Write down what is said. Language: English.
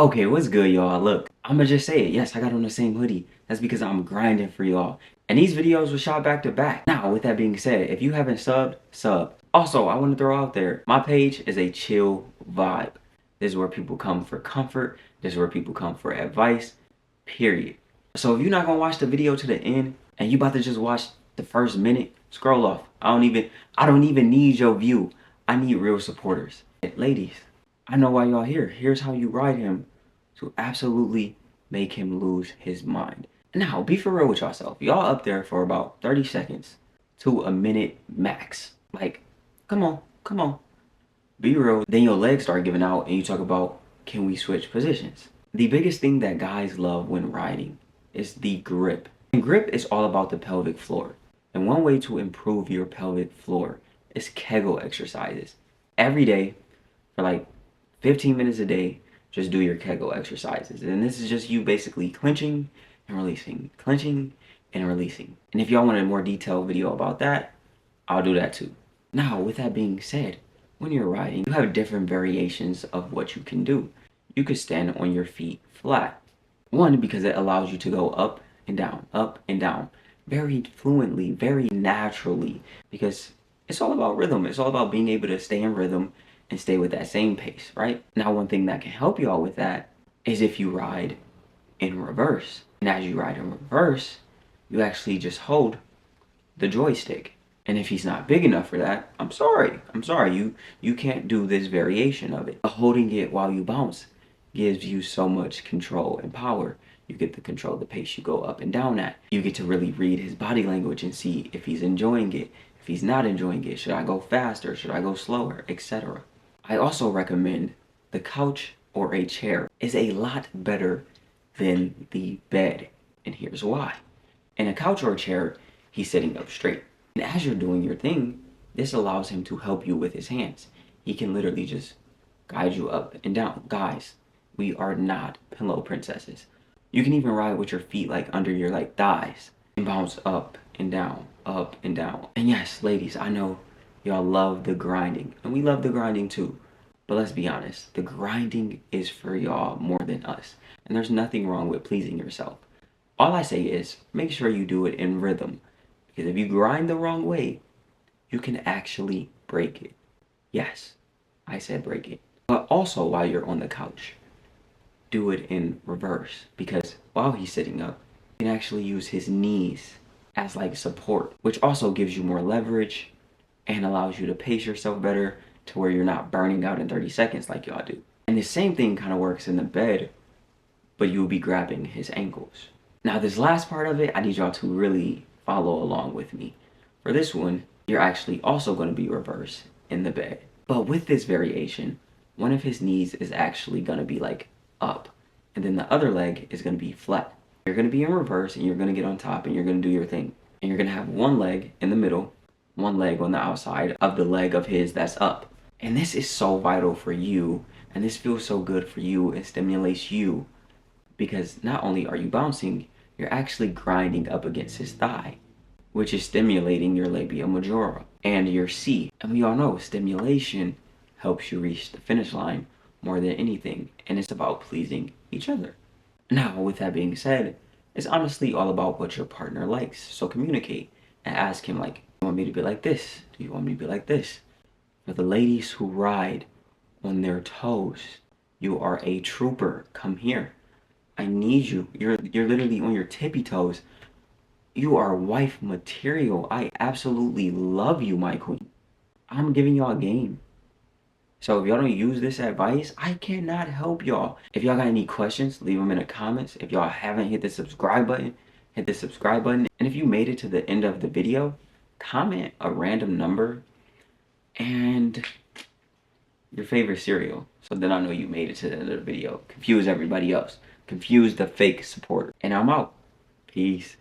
Okay, what's good, y'all? Look, I'ma just say it. Yes, I got on the same hoodie. That's because I'm grinding for y'all. And these videos were shot back to back. Now, with that being said, if you haven't subbed, sub. Also, I want to throw out there, my page is a chill vibe. This is where people come for comfort. This is where people come for advice, period. So if you're not gonna watch the video to the end and you about to just watch the first minute, scroll off. I don't even need your view. I need real supporters. Ladies, I know why y'all here. Here's how you ride him to absolutely make him lose his mind. Now, be for real with yourself. Y'all up there for about 30 seconds to a minute max. Like, come on, come on. Be real. Then your legs start giving out and you talk about, can we switch positions? The biggest thing that guys love when riding is the grip. And grip is all about the pelvic floor. And one way to improve your pelvic floor is Kegel exercises. Every day for like 15 minutes a day, just do your Kegel exercises. And this is just you basically clenching and releasing, clenching and releasing. And if y'all want a more detailed video about that, I'll do that too. Now, with that being said, when you're riding, you have different variations of what you can do. You could stand on your feet flat. One, because it allows you to go up and down, very fluently, very naturally, because it's all about rhythm. It's all about being able to stay in rhythm and stay with that same pace, right? Now, one thing that can help y'all with that is if you ride in reverse. And as you ride in reverse, you actually just hold the joystick. And if he's not big enough for that, I'm sorry. You can't do this variation of it. Holding it while you bounce gives you so much control and power. You get to control the pace you go up and down at. You get to really read his body language and see if he's enjoying it. If he's not enjoying it, should I go faster? Should I go slower? Etc. I also recommend the couch or a chair is a lot better than the bed. And here's why. In a couch or a chair, he's sitting up straight. And as you're doing your thing, this allows him to help you with his hands. He can literally just guide you up and down. Guys, we are not pillow princesses. You can even ride with your feet like under your like thighs and bounce up and down, up and down. And yes, ladies, I know y'all love the grinding, and we love the grinding too. But let's be honest, the grinding is for y'all more than us. And there's nothing wrong with pleasing yourself. All I say is make sure you do it in rhythm. Because if you grind the wrong way, you can actually break it. Yes, I said break it. But also while you're on the couch, do it in reverse. Because while he's sitting up, you can actually use his knees as like support, which also gives you more leverage and allows you to pace yourself better to where you're not burning out in 30 seconds like y'all do. And the same thing kind of works in the bed, but you'll be grabbing his ankles. Now this last part of it, I need y'all to really follow along with me. For this one, you're actually also going to be reverse in the bed. But with this variation, one of his knees is actually going to be like up, and then the other leg is going to be flat. You're going to be in reverse and you're going to get on top and you're going to do your thing. And you're going to have one leg in the middle, one leg on the outside of the leg of his that's up. And this is so vital for you, and this feels so good for you and stimulates you, because not only are you bouncing, you're actually grinding up against his thigh, which is stimulating your labia majora and your C. And we all know stimulation helps you reach the finish line more than anything, and it's about pleasing each other. Now, with that being said, it's honestly all about what your partner likes. So communicate and ask him, like, do you want me to be like this? Do you want me to be like this? For the ladies who ride on their toes, you are a trooper. Come here. I need you. You're literally on your tippy toes. You are wife material. I absolutely love you, my queen. I'm giving y'all a game. So if y'all don't use this advice, I cannot help y'all. If y'all got any questions, leave them in the comments. If y'all haven't hit the subscribe button, hit the subscribe button. And if you made it to the end of the video, comment a random number and your favorite cereal. So then I know you made it to the end of the video. Confuse everybody else. Confuse the fake supporter. And I'm out. Peace.